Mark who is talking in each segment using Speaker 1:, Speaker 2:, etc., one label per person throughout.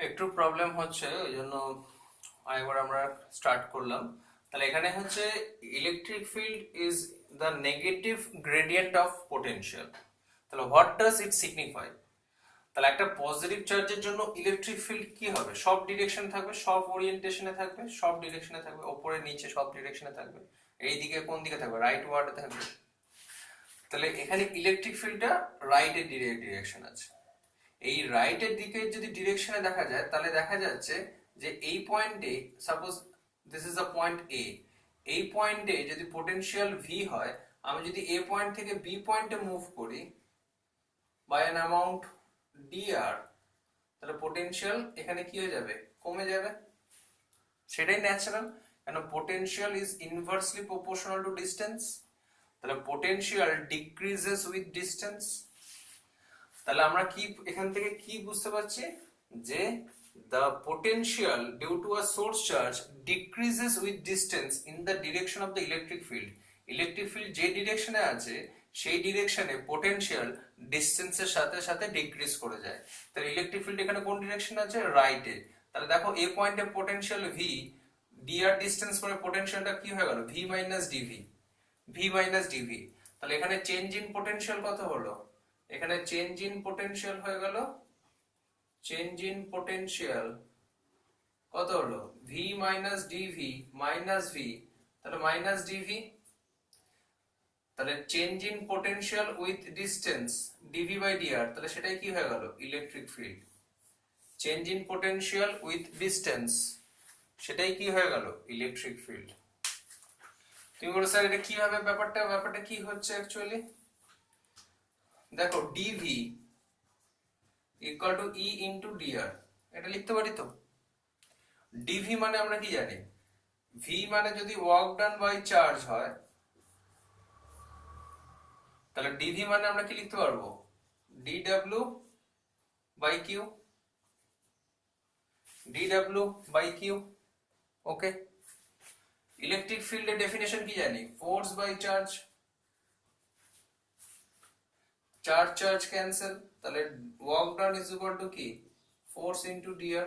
Speaker 1: একটু প্রবলেম হচ্ছে, ওই জন্য আরেকবার আমরা স্টার্ট করলাম। তাহলে এখানে হচ্ছে electric field is the negative gradient of potential. তাহলে হোয়াট ডাজ ইট সিগনিফাই? তাহলে একটা পজিটিভ চার্জের জন্য ইলেকট্রিক ফিল্ড কি হবে? সব ডিরেকশন থাকবে, সব ওরিয়েন্টেশনে থাকবে, সব ডিরেকশনে থাকবে, উপরে নিচে সব ডিরেকশনে থাকবে। এই দিকে কোন দিকে থাকবে? রাইট ওয়ার্ডে থাকবে। তাহলে এখানে ইলেকট্রিক ফিল্ডটা রাইটের ডিরেকশন আছে। এই রাইটের দিকে যদি ডিরেকশনে দেখা যায়, তাহলে দেখা যাচ্ছে যে এই পয়েন্টে, suppose this is a point A, এই পয়েন্টে যদি পোটেনশিয়াল ভি হয়, আমি যদি এ পয়েন্ট থেকে বি পয়েন্টে মুভ করি বাই অ্যান অ্যামাউন্ট dr, তাহলে পোটেনশিয়াল এখানে কি হয়ে যাবে? কমে যাবে। সেটাই ন্যাচারাল, কেন potential is inversely proportional to distance. তাহলে পোটেনশিয়াল ডিক্রিজেস উইথ ডিসটেন্স। তাহলে আমরা কি এখান থেকে কি বুঝতে পারছি? যে the potential due to a source charge decreases with distance in the direction of the electric field. Electric field যে ডিরেকশনে আছে সেই ডিরেকশনে পোটেনশিয়াল ডিসটেন্সের সাথে সাথে ডিক্রিজ করে যায়। তাহলে ইলেকট্রিক ফিল্ড এখানে কোন ডিরেকশনে আছে? রাইটে। তাহলে দেখো এই পয়েন্টে পোটেনশিয়াল ভি, dr ডিসটেন্স করে পোটেনশিয়ালটা কি হয়ে গেল? V minus dV, V minus dV. তাহলে এখানে চেঞ্জ ইন পোটেনশিয়াল কত হলো? এখানে চেঞ্জ ইন পোটেনশিয়াল হয়ে গেল, চেঞ্জ ইন পোটেনশিয়াল কত হলো? V minus dV minus V, তাহলে মাইনাস ডিভি। তাহলে change in potential with distance dV by dr, তাহলে সেটাই কি হয়ে গেল? Electric field. Change in potential with distance, সেটাই কি হয়ে গেল? Electric field. তুমি বলো স্যার এটা কি হবে? ব্যাপারটা কি হচ্ছে অ্যাকচুয়ালি? দেখো dV equal to E into dr, এটা লিখতে পারি তো। ডিভি মানে আমরা কি জানি? ভি মানে যদি ওয়ার্ক ডান বাই চার্জ হয়, তাহলে ডিভি মানে আমরা কি লিখতে পারবো? DW by Q, DW by Q. Okay. Electric ফিল্ডের ডেফিনেশন কি জানি? Force by charge, charge charge cancel, তাহলে work done is equal to কি? Force into DR.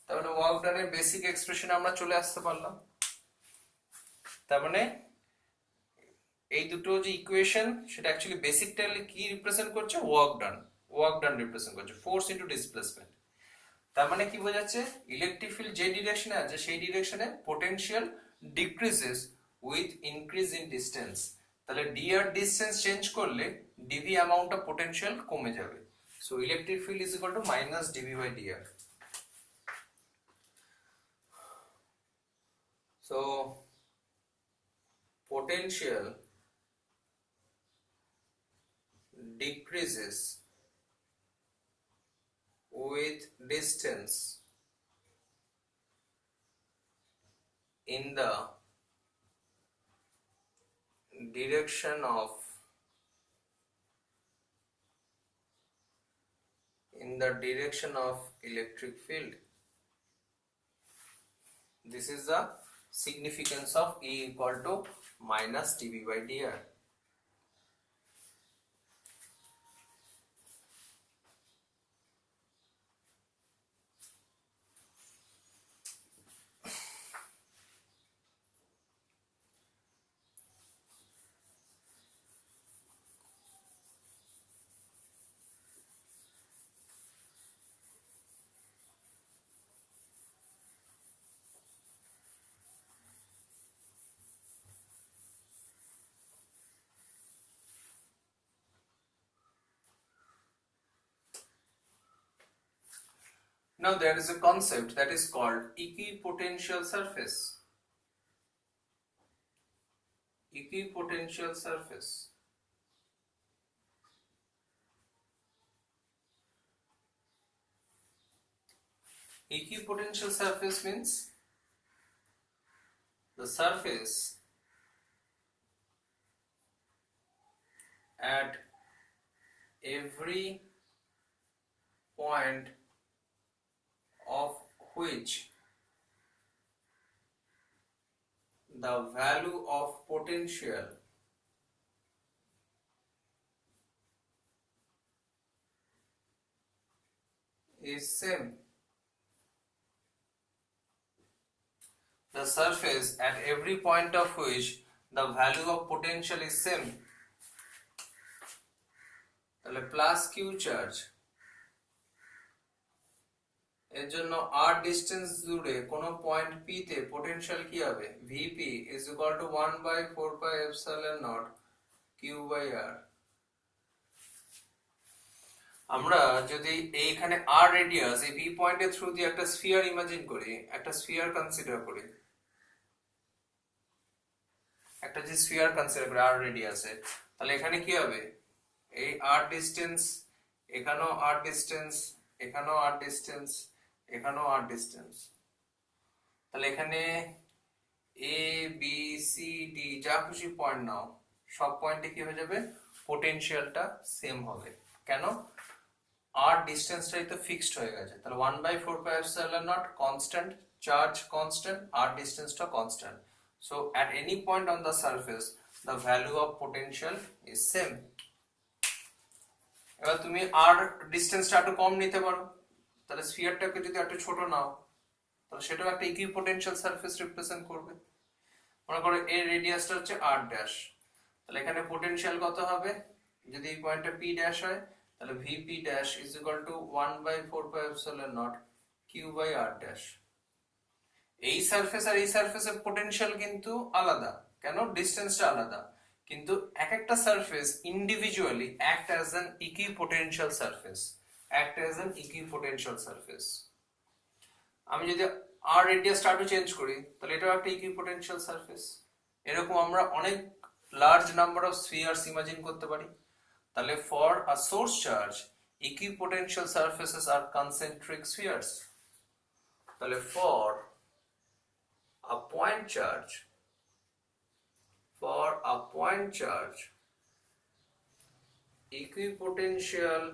Speaker 1: তাহলে ওয়ার্ক ডানের বেসিক এক্সপ্রেশন আমরা চলে আসতে পারলাম। তার মানে এই দুটো যে ইকুয়েশন, সেটা অ্যাকচুয়ালি বেসিকটা কি রিপ্রেজেন্ট করছে? Work done, work done represent করছে, ফোর্স ইনটু ডিসপ্লেসমেন্ট। তার মানে কি বোঝাচ্ছে? ইলেকট্রিক ফিল্ড যে ডিরেকশনে আছে সেই ডিরেকশনে potential decreases with increase in distance. তাহলে ডিআর ডিসটেন্স চেঞ্জ করলে ডিভি অ্যামাউন্ট অফ পোটেনশিয়াল কমে যাবে। So electric field is equal to minus DV by DR. So potential decreases with distance in the direction of electric field. This is the significance of E equal to minus dV by dr. Now there is a concept that is called equipotential surface. Equipotential surface. Equipotential surface means the surface at every point of which the value of potential is same. the surface at every point of which the value of potential is same, তাহলে plus Q charge এর জন্য r distance জুড়ে কোন point p তে potential কি হবে vp is equal to 1 by 4 pi epsilon naught q by r। আমরা যদি এইখানে r রেডিয়াস এই p পয়েন্টের থ্রু দিয়ে একটা স্ফিয়ার ইমাজিন করি, একটা স্ফিয়ার কনসিডার করি, একটা যে স্ফিয়ার কনসিডার করি r রেডিয়াসে, তাহলে এখানে কি হবে এই r ডিসটেন্স, এখানেও r ডিসটেন্স, এখানেও r ডিসটেন্স, এখানেও r ডিসটেন্স, তাহলে এখানে a b c d যা খুশি পয়েন্ট নাও, সব পয়েন্টে কি হয়ে যাবে পোটেনশিয়ালটা সেম হবে। কেন? r ডিসটেন্সটাই তো ফিক্সড হয়ে গেছে, তাহলে 1 by 4 pi epsilon naught constant, charge constant, r ডিসটেন্সটা constant, so at any point on the surface the value of potential is same। এবার তুমি r ডিসটেন্সটা একটু কম নিতে পারো, তাহলে স্ফিয়ারটাকে যদি একটু ছোট নাও তাহলে সেটাও একটা ইকুইপোটেনশিয়াল সারফেস রিপ্রেজেন্ট করবে। মনে করো এর রেডিয়াসটা হচ্ছে r ড্যাশ, তাহলে এখানে পোটেনশিয়াল কত হবে, যদি এই পয়েন্টটা p ড্যাশ হয় তাহলে vp dash is equal two 1 by 4 pi epsilon naught q by r dash. এই সারফেস আর এই সারফেসের পোটেনশিয়াল কিন্তু আলাদা, কেন? ডিসটেন্সটা আলাদা, কিন্তু এক একটা surface individually act as an equipotential surface, act as an equipotential surface. আমি যদি r রেডিয়াসটা একটু চেঞ্জ করি তাহলে এটাও একটা ইকুইপোটেনশিয়াল সারফেস। এরকম আমরা অনেক large number of spheres imagine করতে পারি। তাহলে for a source charge equipotential surfaces are concentric spheres. তাহলে for a point charge, for a point charge equipotential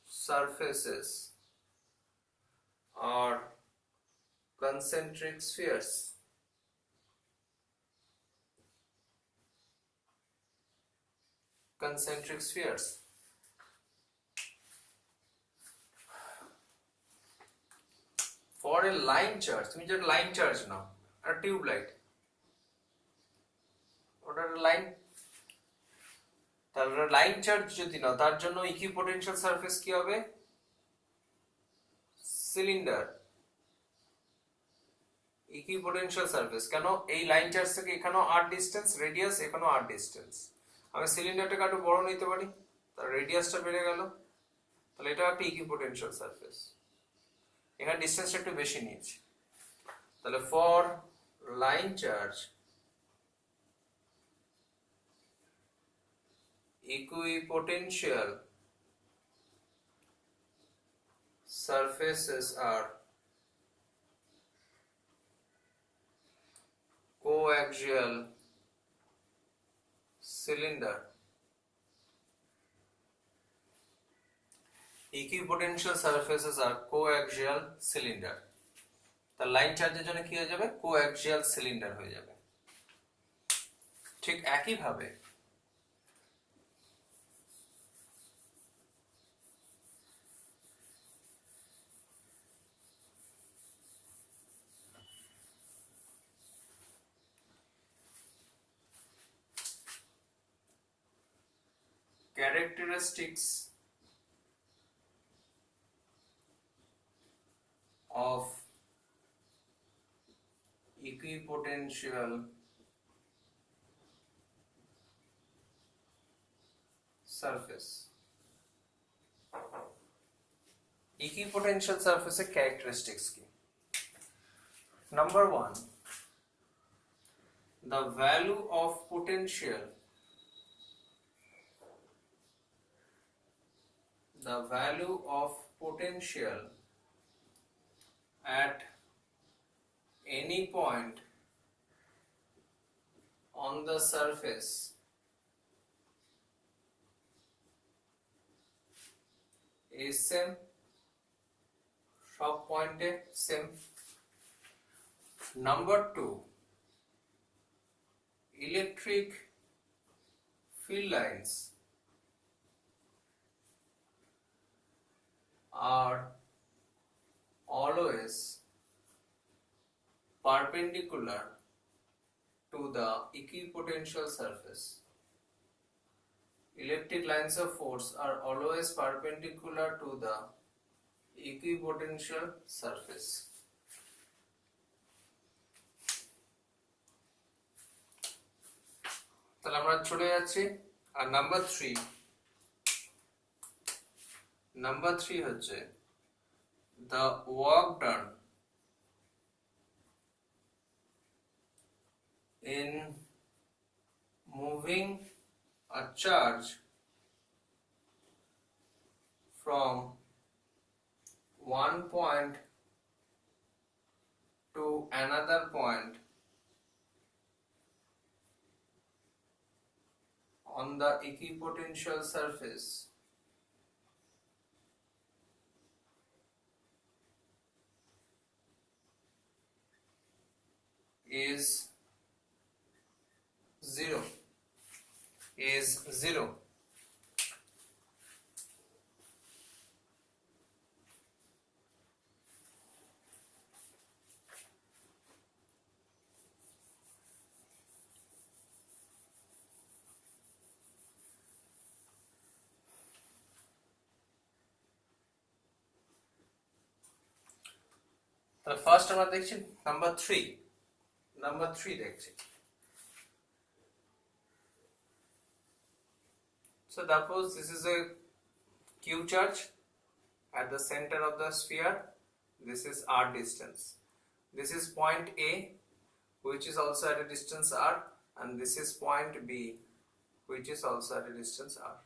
Speaker 1: surfaces are concentric spheres, concentric spheres। For a line charge, তুমি যেটা line charge নাও, আর tube light, ওটা line, তাহলে line charge যদি নাও তার জন্য equipotential surface কি হবে সিলিন্ডার, ইকুইপোটেনশিয়াল সারফেস। কেন? এই লাইন চার্জ থেকে এখানেও r ডিসটেন্স, রেডিয়াস এখানেও r ডিসটেন্স, আমি সিলিন্ডারটাকে একটু বড় নিতে পারি, তার রেডিয়াসটা বেড়ে গেল, তাহলে এটা একটা ইকুইপোটেনশিয়াল সারফেস, এখানে ডিসটেন্সটা একটু বেশি নিয়েছি। তাহলে for line charge equipotential surfaces are coaxial cylinder। equipotential surfaces are coaxial cylinder, তার লাইন চার্জের জন্য কি হয়ে যাবে কোঅ্যাক্সিয়াল সিলিন্ডার হয়ে যাবে। ঠিক একই ভাবে characteristics of equipotential surface, equipotential surface এর characteristics কি? Number 1, the value of potential, the value of potential at any point on the surface is same, সব পয়েন্টে same. Number 2, electric field lines are always perpendicular to the equipotential surface. Electric lines of force are always perpendicular to the equipotential surface. তাহলে আমরা চলে যাচ্ছি আর number 3 হচ্ছে the work done in moving a charge from one point to another point on the equipotential surface is zero. তাহলে first আমরা দেখছি number 3 দেখছি। So suppose this is a q charge at the center of the sphere. This is r distance. This is point A, which is also at a distance r, and this is point B, which is also at a distance r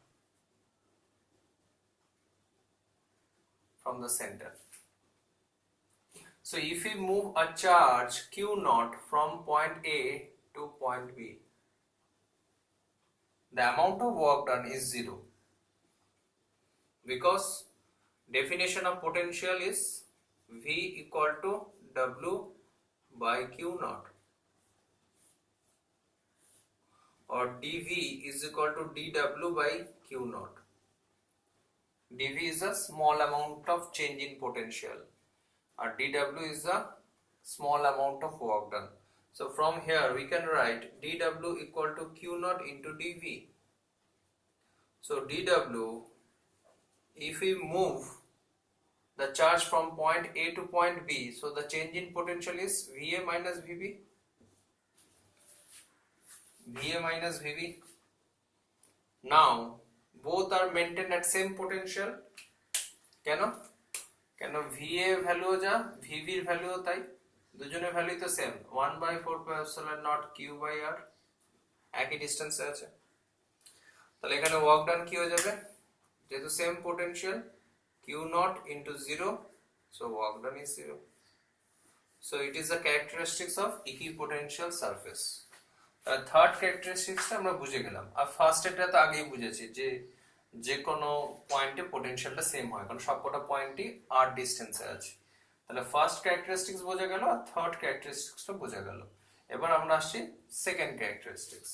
Speaker 1: from the center. So if we move a charge q naught from point A to point B, the amount of work done is zero, because definition of potential is V equal to W by q naught, or dV is equal to dW by q naught. dV is a small amount of change in potential, or dW is a small amount of work done. So from here we can write dW equal to q naught into dV. So dW, if we move the charge from point A to point B, so the change in potential is VA minus VB. Now both are maintained at same potential. কেন VA value যা VB এর value তাই, দুজনের value তো same, 1/4πε0 q by r, একই ডিসটেন্সে আছে। তাহলে এখানে ওয়ার্ক ডান কি হয়ে যাবে, যেহেতু same potential, q naught into 0, so work done is 0. So it is the characteristics of equipotential surface. Third ক্যারেক্টারিস্টিক্সটা আমরা বুঝে গেলাম, আর ফার্স্ট এটা তো আগেই বুঝেছি যে কোনো পয়েন্টে পোটেনশিয়ালটা সেম হয়, কারণ সবকটা পয়েন্টই r ডিসটেন্সে আছে। তাহলে ফার্স্ট ক্যারেক্টারিস্টিক্স বোঝা গেল আর থার্ড ক্যারেক্টারিস্টিক্সটা বোঝা গেল। এবার আমরা আসছি সেকেন্ড ক্যারেক্টারিস্টিক্স।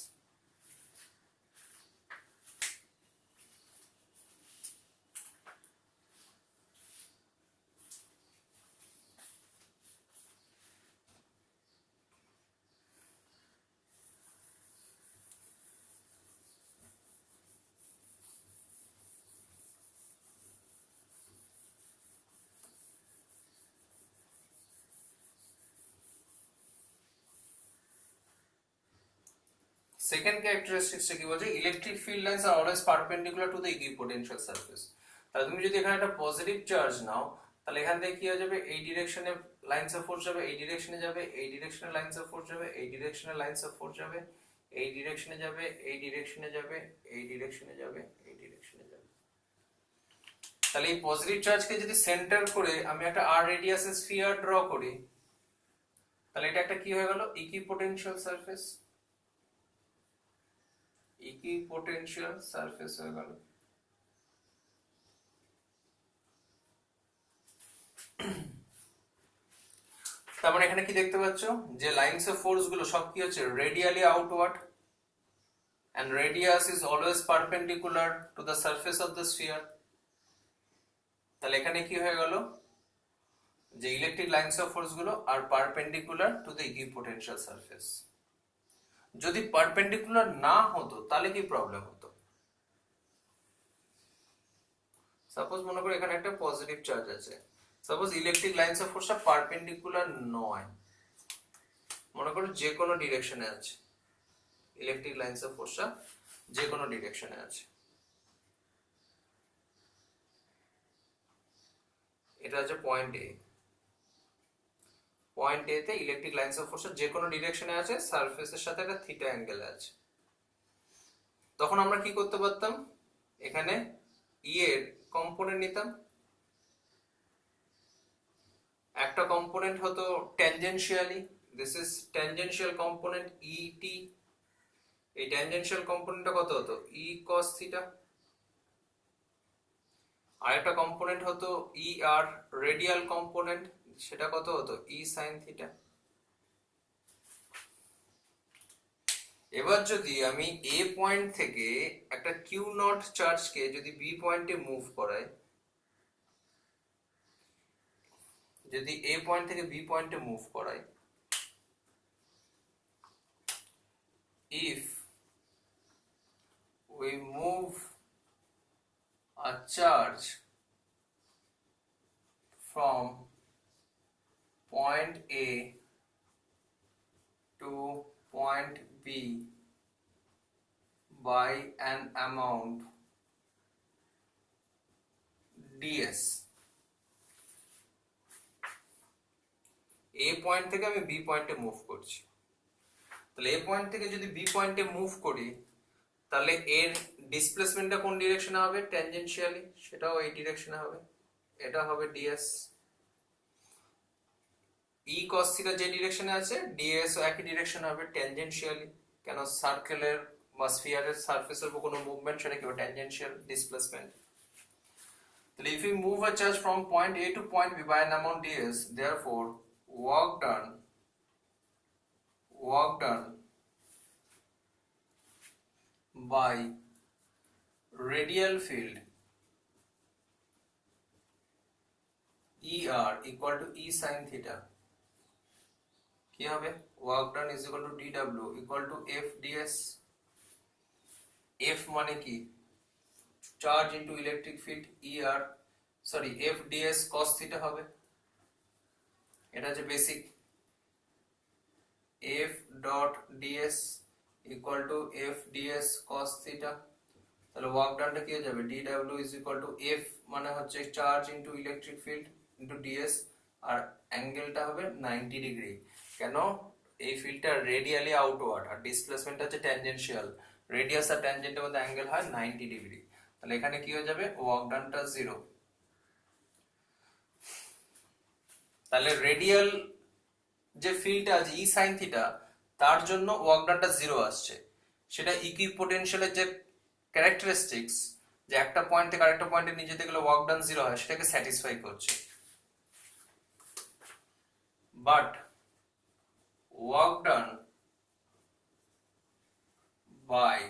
Speaker 1: সেকেন্ড ক্যারেক্টারিস্টিক্সটা কি বলছে, electric field lines are always perpendicular to the equipotential surface. তাহলে তুমি যদি এখানে একটা পজিটিভ চার্জ নাও, তাহলে এখান থেকে কি হয়ে যাবে, এই ডিরেকশনে লাইনস অফ ফোর্স যাবে, এই ডিরেকশনে যাবে, এই ডিরেকশনে লাইনস অফ ফোর্স যাবে, এই ডিরেকশনে লাইনস অফ ফোর্স যাবে, এই ডিরেকশনে যাবে, এই ডিরেকশনে যাবে, এই ডিরেকশনে যাবে, এই ডিরেকশনে যাবে। তাহলে এই পজিটিভ চার্জকে যদি সেন্টার করে আমি একটা r রেডিয়াসের স্ফিয়ার ড্র করি, তাহলে এটা একটা কি হয়ে গেল, ইকুইপোটেনশিয়াল সারফেস, ইকুইপোটেনশিয়াল সারফেস হয়ে গেল। তার মানে এখানে কি দেখতে পাচ্ছ, যে লাইনস অফ ফোর্স গুলো সব কি হচ্ছে, radially outward, and radius is always perpendicular to the surface of the sphere. তাহলে এখানে কি হয়ে গেল, যে ইলেকট্রিক লাইন্স অফ ফোর্স গুলো আর perpendicular to the equipotential surface. যদি পারপেন্ডিকুলার না হতো তাহলে কি প্রবলেম হতো? সাপোজ মনে করো এখানে একটা পজিটিভ চার্জ আছে, সাপোজ ইলেকট্রিক লাইন্স অফ ফোর্সটা পারপেন্ডিকুলার নয়, মনে করো যে কোনো ডিরেকশনে আছে, ইলেকট্রিক লাইন্স অফ ফোর্সটা যে কোনো ডিরেকশনে আছে, এটা হচ্ছে পয়েন্ট এ, পয়েন্ট এ তে ইলেকট্রিক লাইন্স অফ ফোর্সটা যে কোনো ডিরেকশনে আছে, সারফেসের সাথে একটা থিটা অ্যাঙ্গেল আছে। তখন আমরা কি করতে পারতাম, এখানে ই এর কম্পোনেন্ট নিতাম, একটা কম্পোনেন্ট হতো ট্যানজেনশিয়ালি, দিস ইজ ট্যানজেনশিয়াল কম্পোনেন্ট ইটি, এই ট্যানজেনশিয়াল কম্পোনেন্টটা কত হতো ই কস থিটা, আরেকটা কম্পোনেন্ট হতো ই আর রেডিয়াল কম্পোনেন্ট, সেটা কত হতো ই সাইন থিটা। এবার যদি আমি এ পয়েন্ট থেকে একটা কিউ নট চার্জকে যদি বি পয়েন্টে মুভ করাই, যদি এ পয়েন্ট থেকে বি পয়েন্টে মুভ করাই, if we move a charge from point A to point B by an amount ds, A point থেকে আমি বি পয়েন্টে মুভ করছি, তাহলে এ পয়েন্ট থেকে যদি বি পয়েন্টে মুভ করি তাহলে এর ডিসপ্লেসমেন্টটা কোন ডিরেকশনে হবে ট্যানজেনশিয়ালি, সেটাও এই ডিরেকশনে হবে, এটা হবে ds। ই cos থিটা যে ডিরেকশনে আছে ds ও একই ডিরেকশনে হবে ট্যানজেনশিয়ালি, কেন সার্কেলের বা স্ফিয়ারের সারফেসের উপর কোনো মুভমেন্ট সেটা কি হবে ট্যানজেনশিয়াল ডিসপ্লেসমেন্ট। তাহলে if we move a charge from point A to point B by an amount ds, therefore work done by radial field ER equal to E sin theta, কি হবে work done is equal to dw equal to f ds, f মানে কি charge into electric field ER, sorry f ds cos theta হবে, এটা হচ্ছে basic, f dot ds equal to f ds cos theta, তাহলে work ডানটা কি হয়ে যাবে dw is equal to f মানে হচ্ছে charge into electric field into ds, আর অ্যাঙ্গেলটা হবে 90 ডিগ্রি, কেন এই ফিল্ডটা রেডিয়ালি আউটওয়ার্ড আর ডিসপ্লেসমেন্টটা হচ্ছে ট্যানজেনশিয়াল, রেডিয়াস আর ট্যানজেন্টের মধ্যে অ্যাঙ্গেল হয় 90 ডিগ্রি, তাহলে এখানে কি হয়ে যাবে ওয়ার্ক ডানটা 0। তাহলে রেডিয়াল যে ফিল্ডটা আছে ই সাইন থিটা তার জন্য ওয়ার্ক ডানটা 0 আসছে, সেটা ইকুইপোটেনশিয়ালের যে ক্যারেক্টারিস্টিক্স যে একটা পয়েন্ট থেকে আরেকটা পয়েন্টে নিয়ে যেতে গেলে ওয়ার্ক ডান 0 হয় সেটাকে স্যাটিসফাই করছে, but work done by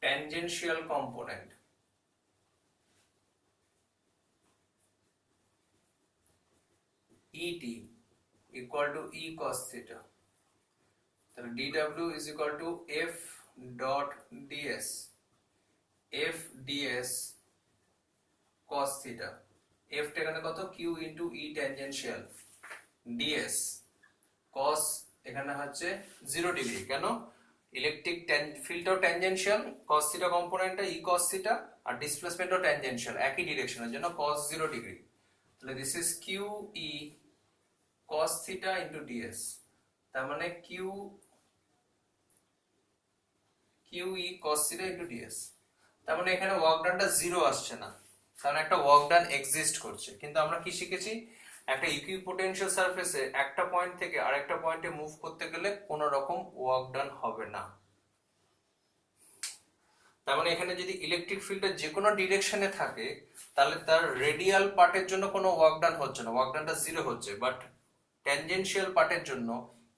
Speaker 1: tangential component et equal to e cos theta, তাহলে dw is equal to f dot ds, f ds cos theta, f টা এখানে কত q into e tangential, ds cos এখানে হচ্ছে 0 degree, কেন electric ফিল্ডটাও tangential, cos theta কম্পোনেন্টটা e cos theta আর ডিসপ্লেসমেন্টও ট্যানজেনশিয়াল একই ডিরেকশনের জন্য cos 0 ডিগ্রি, তাহলে this is q e cos theta into ds, তার মানে q e cos theta into ds, তার মানে এখানে ওয়ার্ক ডানটা 0 আসছে না, কারণ একটা ওয়ার্ক ডান এক্সিস্ট করছে, কিন্তু আমরা কি শিখেছি একটা ইকুইপোটেনশিয়াল সারফেসে একটা পয়েন্ট থেকে আরেকটা পয়েন্টে মুভ করতে গেলে কোনো রকম ওয়ার্ক ডান হবে না, তার মানে এখানে যদি ইলেকট্রিক ফিল্ডটা যে কোনো ডিরেকশনে থাকে তাহলে তার রেডিয়াল পার্টের জন্য কোনো ওয়ার্ক ডান হচ্ছে না, ওয়ার্ক ডানটা 0 হচ্ছে, বাট ট্যানজেনশিয়াল পার্টের জন্য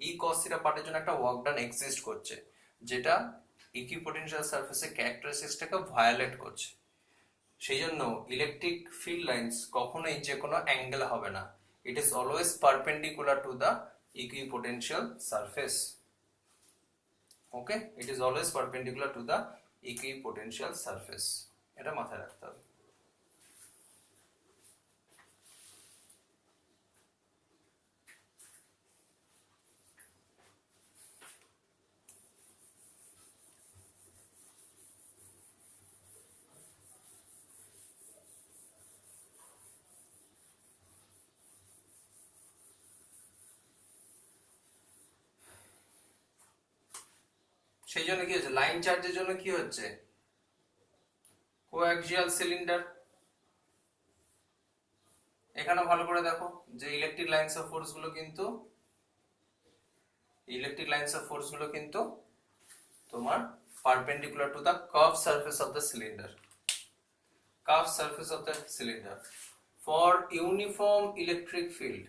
Speaker 1: ই cos থিটা পার্টের জন্য একটা ওয়ার্ক ডান এক্সিস্ট করছে, যেটা ইকুইপোটেনশিয়াল সারফেসের ক্যারেক্টারিস্টিক্সটাকে ভায়োলেট করছে, সেই জন্য ইলেকট্রিক ফিল্ড লাইন্স কখনোই যে কোনো অ্যাঙ্গেল হবে না, it is always perpendicular to the equipotential surface. Okay, it is always perpendicular to the equipotential surface. এটা মাথায় রাখতে হবে। সেই জন্য কি হচ্ছে, লাইন চার্জের জন্য কি হচ্ছে, কোঅ্যাক্সিয়াল সিলিন্ডার। এখানে ভালো করে দেখো যে ইলেকট্রিক লাইনস অফ ফোর্স গুলো কিন্তু তোমার perpendicular to the curve surface of the cylinder. Curve surface of the cylinder for uniform electric field,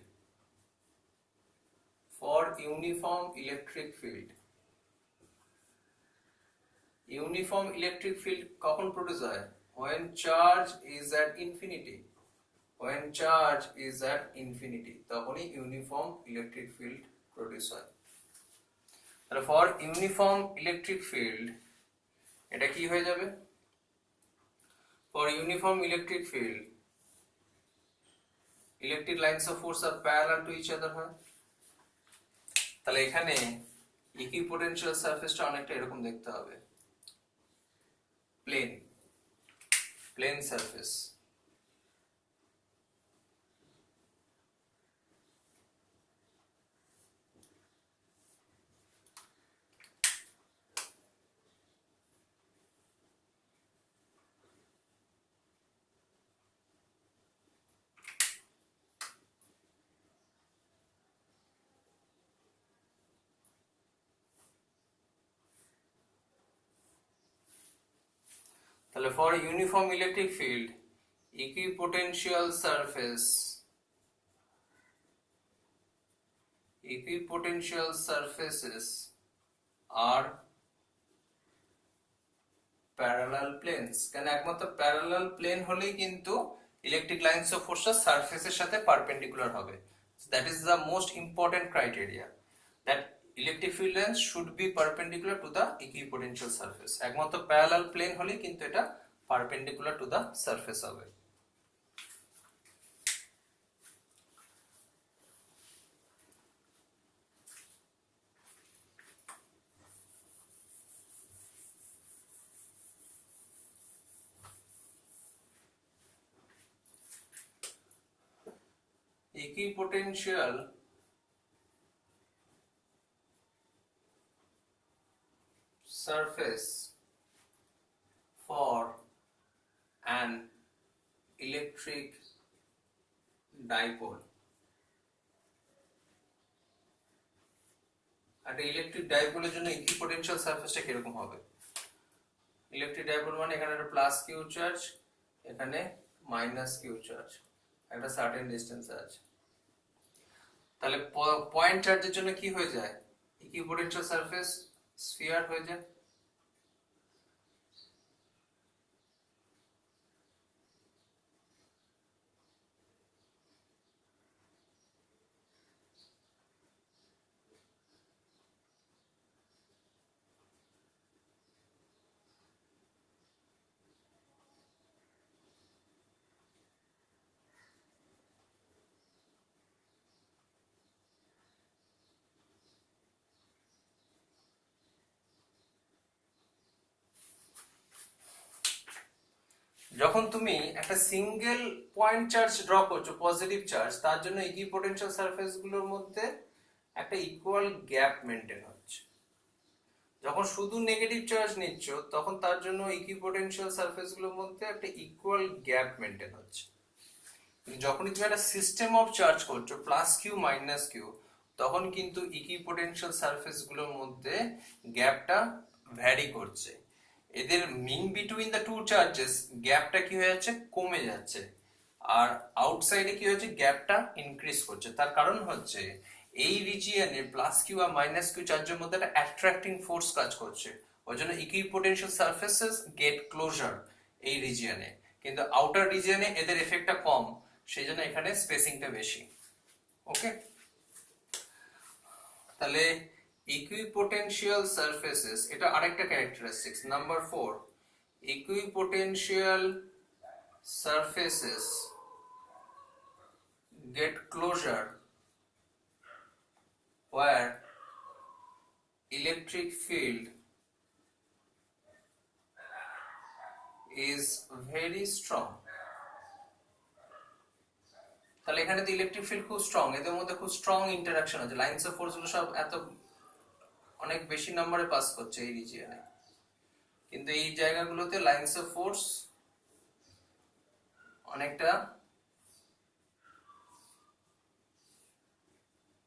Speaker 1: uniform electric field কখন প্রডিউস হয়, when charge is at infinity, তখনই ইউনিফর্ম ইলেকট্রিক ফিল্ড প্রডিউস হয়। তাহলে for uniform electric field এটা কি হয়ে যাবে, for uniform electric field electric lines of force আর প্যারালাল টু ইচ আদার হয়। তাহলে এখানে ইকুইপোটেনশিয়াল সারফেসটা অনেকটা এরকম দেখতে হবে, প্লেন সারফেস। তাহলে for uniform electric field equipotential surfaces are parallel planes। কেন, একমাত্র প্যারালাল প্লেন হলেই কিন্তু ইলেকট্রিক লাইনস অফ ফোর্স সারফেসের সাথে পারপেন্ডিকুলার হবে। That is the most important criteria, that electric field lines should be perpendicular to the equipotential surface. একমাত্র parallel plane হলেই কিন্তু এটা পারপেন্ডিকুলার টু দ্য সারফেস হবে। Equipotential surface for an electric dipole। একটা electric ডাইপোলের জন্য equipotential সারফেসটা কিরকম হবে, ইলেকট্রিক ডাইপোল মানে এখানে একটা প্লাস কিউ চার্জ, এখানে মাইনাস কিউ চার্জ, একটা সার্টেন ডিসটেন্স আছে। তাহলে পয়েন্ট চার্জের জন্য কি হয়ে যায়, ইকুইপোটেনশিয়াল সারফেস স্ফিয়ার হয়ে যায়। যখন তুমি একটা সিঙ্গেল পয়েন্ট চার্জ ড্র করছো, পজিটিভ চার্জ, তার জন্য ইকুইপোটেনশিয়াল সারফেস গুলোর মধ্যে একটা ইকুয়াল গ্যাপ মেনটেন হচ্ছে। যখন শুধু নেগেটিভ চার্জ নিচ্ছ তখন তার জন্য ইকুইপোটেনশিয়াল সারফেস গুলোর মধ্যে একটা ইকুয়াল গ্যাপ মেনটেন হচ্ছে। যখনই তুমি একটা সিস্টেম অফ চার্জ করছো প্লাস কিউ মাইনাস কিউ, তখন কিন্তু ইকুইপোটেনশিয়াল সারফেস গুলোর মধ্যে গ্যাপটা ভ্যারি করছে। এদের মিন বিটুইন দ্য টু চার্জেস গ্যাপটা কি হয়ে যাচ্ছে, কমে যাচ্ছে, আর আউটসাইডে কি হচ্ছে, গ্যাপটা ইনক্রিজ করছে। তার কারণ হচ্ছে এই রিজিয়নে plus Q R minus Q চার্জের মধ্যে একটা অ্যাট্রাক্টিং ফোর্স কাজ করছে, ওই জন্য ইকুইপোটেনশিয়াল সারফেসেস গেট ক্লোজার এই রিজিয়নে, কিন্তু আউটার রিজিয়নে এদের এফেক্টটা কম, সেই জন্য এখানে স্পেসিংটা বেশি। ওকে, তাহলে ইকুইপোটেনশিয়াল সারফেসেস, এটা আরেকটা characteristics. Number 4, equipotential surfaces get closure where electric field is very strong। তাহলে এখানে তো ইলেকট্রিক ফিল্ড খুব স্ট্রং, এদের মধ্যে খুব স্ট্রং ইন্টারঅ্যাকশন আছে, লাইনস অফ ফোর্স গুলো সব এত অনেক বেশি নম্বরে পাস করছে এই রিজিয়নে, কিন্তু এই জায়গাগুলোতে লাইনস অফ ফোর্স অনেকটা,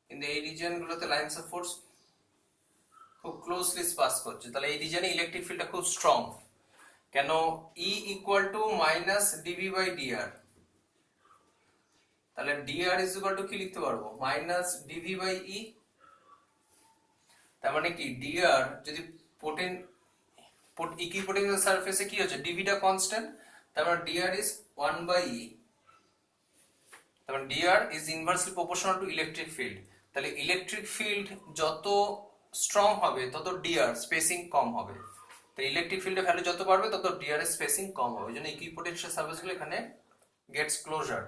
Speaker 1: কিন্তু এই রিজিয়নগুলোতে লাইনস অফ ফোর্স খুব ক্লোজলি পাস করছে। তাহলে এই রিজিয়নে ইলেকট্রিক ফিল্ডটা খুব স্ট্রং। কেন? E equal to minus DV by dr. তাহলে ডিআর ইজ ইকুয়াল টু কি লিখতে পারবো? Minus DV by E. তার মানে কি ডিআর যদি ইকুইপোটেনশিয়াল সারফেসে কি হচ্ছে, ডিভিটা কনস্ট্যান্ট, তার মানে ডিআর ইজ 1 বাই ই। তার মানে dr is inversely proportional to electric field. তাহলে ইলেকট্রিক ফিল্ড যত স্ট্রং হবে তত ডিআর স্পেসিং কম হবে। তো ইলেকট্রিক ফিল্ডের ভ্যালু যত বাড়বে তত ডিআর এর স্পেসিং কম হবে। ওই জন্য ইকুইপোটেনশিয়াল সারফেসগুলো এখানে gets closer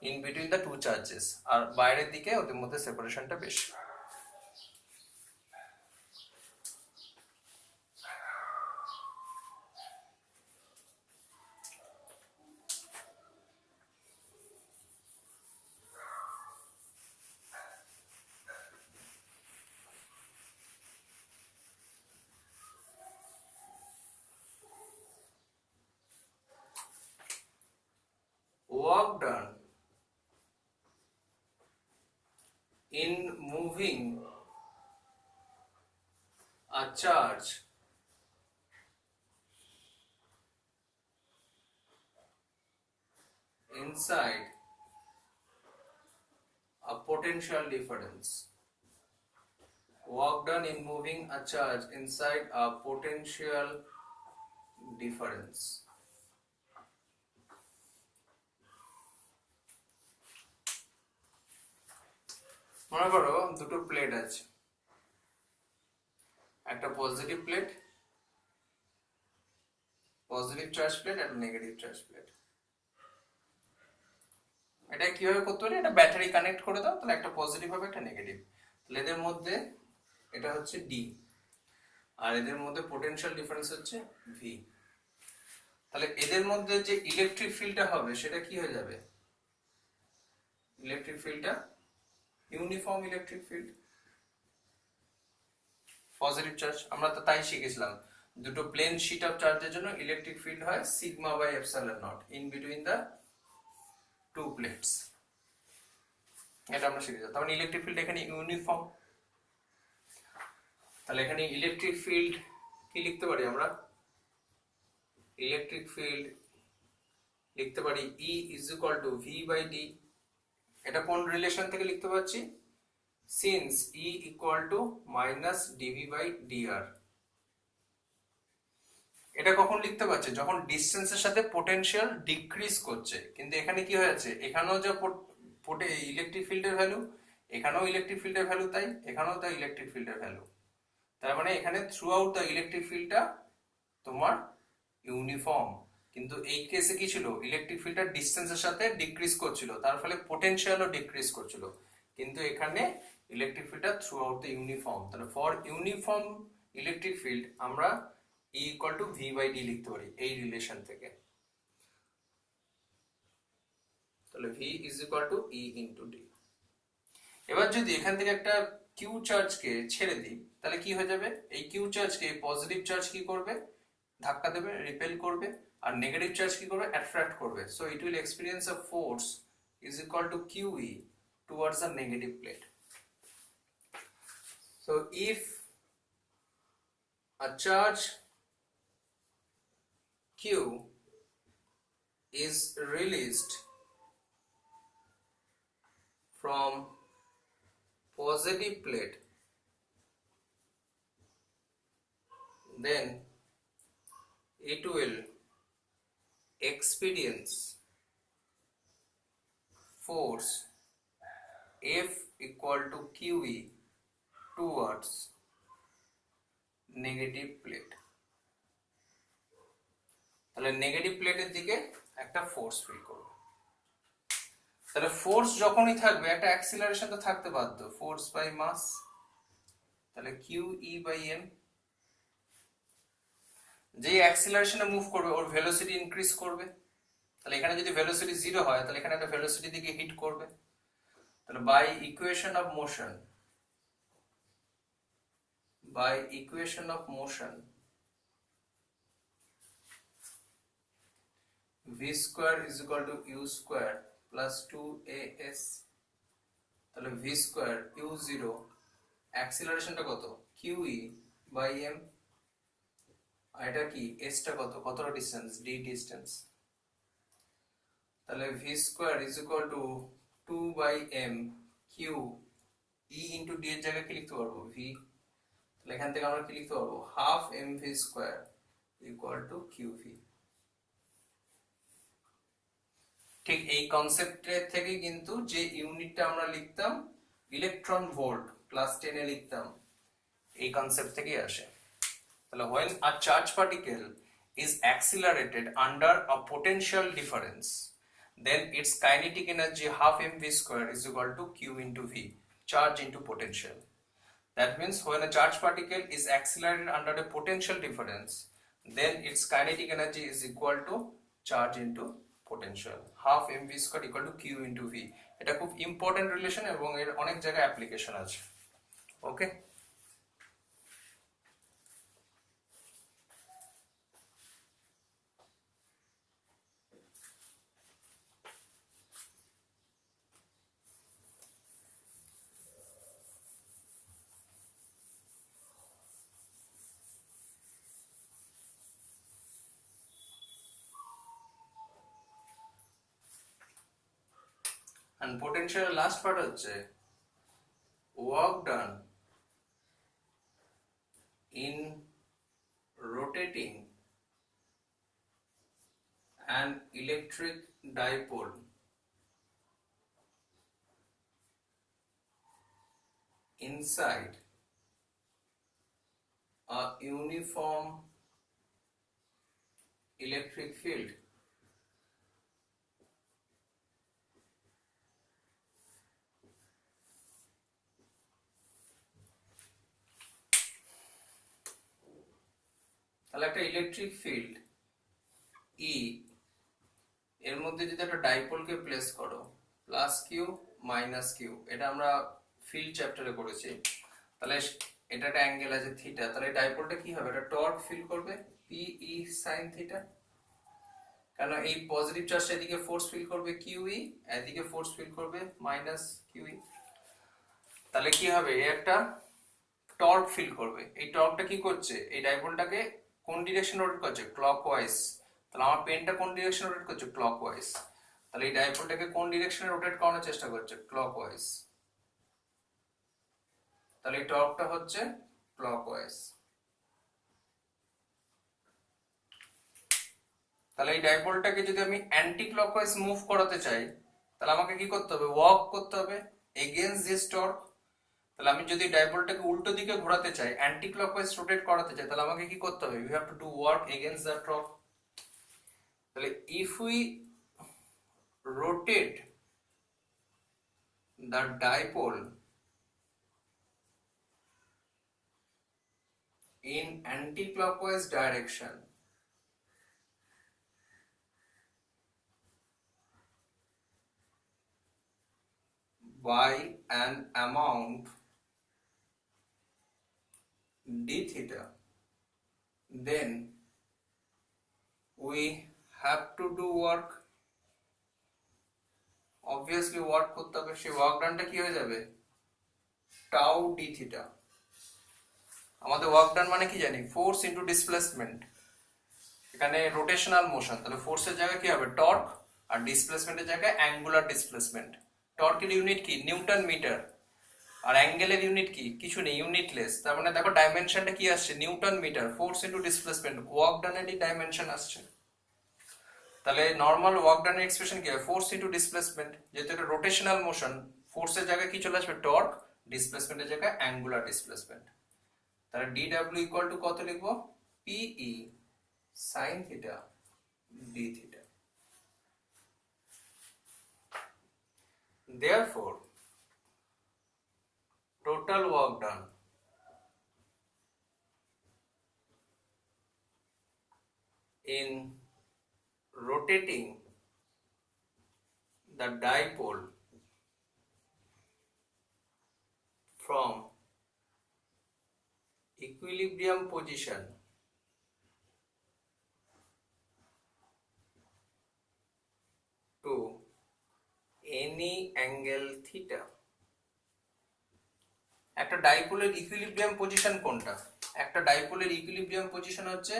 Speaker 1: in between the two charges, আর বাইরের দিকে ওদের মধ্যে সেপারেশনটা বেশি। Work done in moving a charge inside a potential difference. Work done in moving a charge inside a potential difference. মনে করো দুটো প্লেট আছে, একটা positive plate, positive charge plate, একটা নেগেটিভ চার্জ প্লেট। এটা কিভাবে করতে পারি? এটা ব্যাটারি কানেক্ট করে দাও, তাহলে একটা পজিটিভ হবে একটা নেগেটিভ। তাহলে এদের মধ্যে এটা হচ্ছে ডি, আর এদের মধ্যে পোটেনশিয়াল ডিফারেন্স হচ্ছে ভি। তাহলে এদের মধ্যে যে ইলেকট্রিক ফিল্ডটা হবে সেটা কি হয়ে যাবে? ইলেকট্রিক ফিল্ডটা uniform electric field. Positive charge আমরা তো তাই শিখেছিলাম, দুটো প্লেন শিট অফ চার্জের জন্য ইলেকট্রিক ফিল্ড হয় sigma by epsilon naught in between the two plates. এটা আমরা শিখেছিলাম। তার মানে ইলেকট্রিক ফিল্ড এখানে ইউনিফর্ম। তাহলে এখানে ইলেকট্রিক ফিল্ড কি লিখতে পারি আমরা? ইলেকট্রিক ফিল্ড লিখতে পারি E is equal to V by D। এটা কোন রিলেশন থেকে লিখতে পাচ্ছি? Since E equal to minus dV by dr। এটা কখন লিখতে পারছে? যখন ডিসটেন্সের সাথে পোটেনশিয়াল ডিক্রিজ করছে। কিন্তু এখানে কি হয়েছে, এখানেও যে ইলেকট্রিক ফিল্ডের ভ্যালু, এখানেও ইলেকট্রিক ফিল্ডের ভ্যালু তাই, এখানেও তাই ইলেকট্রিক ফিল্ডের ভ্যালু। তার মানে এখানে থ্রু আউট দ্য ইলেকট্রিক ফিল্ডটা তোমার ইউনিফর্ম। কিন্তু এই কেসে কি ছিল, ইলেকট্রিক ফিল্ডটা ডিসটেন্সের সাথে ডিক্রিজ করছিল, তার ফলে পোটেনশিয়ালও ডিক্রিজ করছিল। কিন্তু এখানে ইলেকট্রিক ফিল্ডটা থ্রু আউট দ্য ইউনিফর্ম। তাহলে ফর ইউনিফর্ম ইলেকট্রিক ফিল্ড আমরা E equal to V by D লিখতে পারি এই রিলেশন থেকে। তাহলে V is equal to E into D। এবার যদি এখান থেকে একটা কিউ চার্জকে ছেড়ে দিই তাহলে কি হয়ে যাবে? এই কিউ চার্জকে পজিটিভ চার্জ কি করবে? ধাক্কা দেবে, রিপেল করবে, আর নেগেটিভ চার্জ কি করবে? অ্যাট্রাক্ট করবে। So it will experience a force is equal two QE towards the negative plate. So if a charge Q is released from positive plate, then it will experience force F equal to QE towards negative plate. তাহলে negative প্লেটের দিকে একটা force feel করব। তাহলে force যখনই থাকবে একটা acceleration তো থাকতে বাধ্য, ফোর্স বাই মাস। তাহলে QE বাই M, যেই অ্যাক্সিলারেশনে মুভ করবে ওর ভেলোসিটি ইনক্রিজ করবে। তাহলে এখানে যদি ভেলোসিটি 0 হয় তাহলে এখানে একটা ভেলোসিটি দিকে হিট করবে। তাহলে by equation of motion, v square is equal to u square plus 2as। তাহলে v square u0 অ্যাক্সিলারেশনটা কত, QE বাই M, আর এটা কি s টা কতটা ডিসটেন্স, d ডিসটেন্স। তাহলে v square is equal to 2 by m q e into d এর জায়গায় কি লিখতে পারবো, v। তাহলে এখান থেকে আমরা কি লিখতে পারবো, half mv square equal to qv। ঠিক এই কনসেপ্টের থেকে কিন্তু যে ইউনিটটা আমরা লিখতাম ইলেকট্রন ভোল্ট ক্লাস 10 এ লিখতাম, এই কনসেপ্ট থেকেই আসে। তাহলে when a charge particle is accelerated under a potential difference, then its kinetic energy half mv square is equal to q into v, charge into potential. That means when a charge particle is accelerated under a potential difference, then its kinetic energy is equal to charge into potential, half mv square equal to q into v। এটা খুব important relation এবং এর অনেক জায়গায় application আছে। ওকে, and potential last part হচ্ছে work done in rotating an electric dipole inside a uniform electric field তাহলে একটা ইলেকট্রিক ফিল্ড E এর মধ্যে যদি একটা ডাইপোলকে প্লেস করো প্লাস কিউ মাইনাস কিউ, এটা আমরা ফিল্ড চ্যাপ্টারে করেছি। তাহলে এটা একটা অ্যাঙ্গেল আছে থিটা, তাহলে ডাইপোলটা কি হবে, এটা টর্ক ফিল করবে PE sin থিটা, কারণ এই পজিটিভ চার্জটা এদিকে ফোর্স ফিল করবে QE, এদিকে ফোর্স ফিল করবে মাইনাস QE। তাহলে কি হবে, এই একটা টর্ক ফিল করবে। এই টর্কটা কি করছে, এই ডাইপোলটাকে কোন ডিরেকশন রোটেট করছে, ক্লকওয়াইজ। তাহলে আমার পেনটা কোন ডিরেকশনে রোটেট করছে, ক্লকওয়াইজ। তাহলে এই ডাইপোলটাকে কোন ডিরেকশনে রোটেট করানোর চেষ্টা করছে, ক্লকওয়াইজ। তাহলে এই টর্কটা হচ্ছে ক্লকওয়াইজ। তাহলে এই ডাইপোলটাকে যদি আমি অ্যান্টি ক্লকওয়াইজ মুভ করাতে চাই তাহলে আমাকে কি করতে হবে, ওয়ার্ক করতে হবে এগেইনস্ট দিস টর্ক। তাহলে আমি যদি ডাইপোলটাকে উল্টো দিকে ঘোরাতে চাই, অ্যান্টি ক্লকওয়াইজ রোটেট করাতে চাই, তাহলে আমাকে কি করতে হবে, we have to do work against the torque। তাহলে if we rotate the dipole in anti-clockwise direction, by an amount d theta, then we have to do work। obviously work করতে হবে, সেই ওয়ার্ক ডানটা কি হয়ে যাবে, টাউ ডি থিটা। আমাদের work done মানে কি জানি, ফোর্স ইনটু ডিসপ্লেসমেন্ট। এখানে রোটেশনাল মোশন, তাহলে ফোর্সের জায়গায় কি হবে টর্ক, আর ডিসপ্লেসমেন্টের জায়গায় অ্যাঙ্গুলার ডিসপ্লেসমেন্ট। টর্কের ইউনিট কি, নিউটন মিটার, আর অ্যাঙ্গেলের ইউনিট কি, কিছু নেই, ইউনিটলেস। তার মানে দেখো ডাইমেনশনটা কি আসছে, newton metre, force into displacement, work ডানেরই ডাইমেনশন আসছে। তাহলে নর্মাল ওয়ার্ক ডানের এক্সপ্রেশন কি হয়, ফোর্স ইনটু ডিসপ্লেসমেন্ট, যেহেতু এটা রোটেশনাল মোশন ফোর্সের জায়গায় কি চলে আসবে, টর্ক, ডিসপ্লেসমেন্টের জায়গায় অ্যাঙ্গুলার ডিসপ্লেসমেন্ট। তাহলে dw ইকুয়াল টু কত লিখবো, PE sin theta d theta. Therefore, total work done in rotating the dipole from equilibrium position to any angle theta। একটা ডাইপোলের ইকুইলিব্রিয়াম পজিশন কোনটা, একটা ডাইপোলের ইকুইলিব্রিয়াম পজিশন হচ্ছে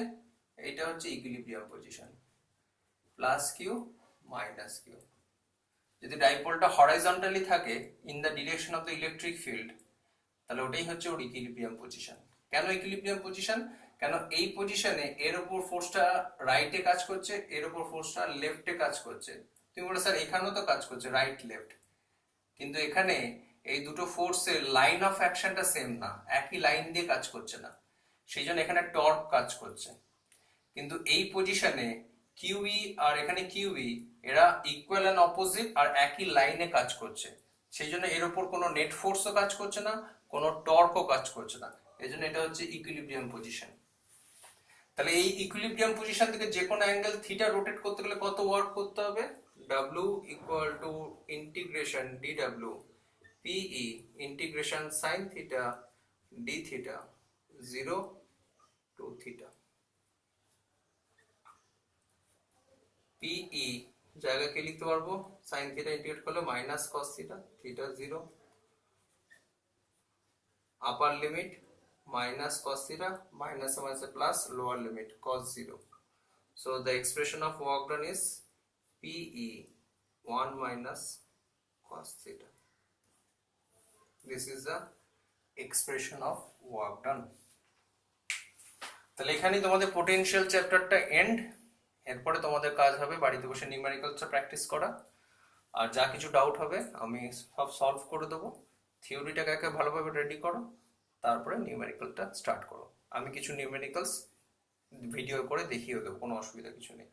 Speaker 1: এইটা, হচ্ছে equilibrium position, plus Q minus Q. যদি ডাইপোলটা হরাইজন্টালি থাকে in the direction of the electric field, তাহলে ওটাই হচ্ছে ওর ইকুইলিব্রিয়াম পজিশন। কেন ইকুইলিব্রিয়াম পজিশন, কেন এই পজিশনে এর উপর ফোর্সটা রাইটে কাজ করছে, এর উপর ফোর্সটা লেফটে কাজ করছে। তুমি বলো স্যার এখানেও তো কাজ করছে রাইট লেফট, কিন্তু এখানে এই দুটো ফোর্সের লাইন অফ অ্যাকশনটা সেম না, একই লাইন দিয়ে কাজ করছে না, সেই জন্য এখানে টর্ক কাজ করছে। কিন্তু এই পজিশনে কিউই আর এখানে কিউই এরা ইকুয়াল এন্ড অপোজিট আর একই লাইনে কাজ করছে, সেই জন্য এর উপর কোনো নেট ফোর্সও কাজ করছে না, কোনো টর্কও কাজ করছে না, এই জন্য এটা হচ্ছে ইকুইলিব্রিয়াম পজিশন। তাহলে এই ইকুইলিব্রিয়াম পজিশন থেকে যে কোনো অ্যাঙ্গেল থিটা রোটেট করতে গেলে কত ওয়ার্ক করতে হবে, W equal to integration dw PE integration sin theta d theta 0 to theta. PE জায়গাকে লিখতে পারবো sin থিটা ইন্টিগ্রেট করলে minus cos theta, theta 0, upper limit minus cos theta minus minus plus lower limit cos 0. So the expression of work done is PE 1 minus cos theta. This is the expression of work done. তাহলে এখানেই তোমাদের potential চ্যাপ্টারটা and. এরপরে তোমাদের কাজ হবে বাড়িতে বসে নিউমেরিক্যালসটা প্র্যাকটিস করা, আর যা কিছু ডাউট হবে আমি সব সলভ করে দেবো। থিওরিটাকে একে ভালোভাবে রেডি করো, তারপরে নিউমেরিক্যালটা স্টার্ট করো। আমি কিছু নিউমেরিক্যালস ভিডিও করে দেখিয়ে দেবো, কোনো অসুবিধা কিছু নেই।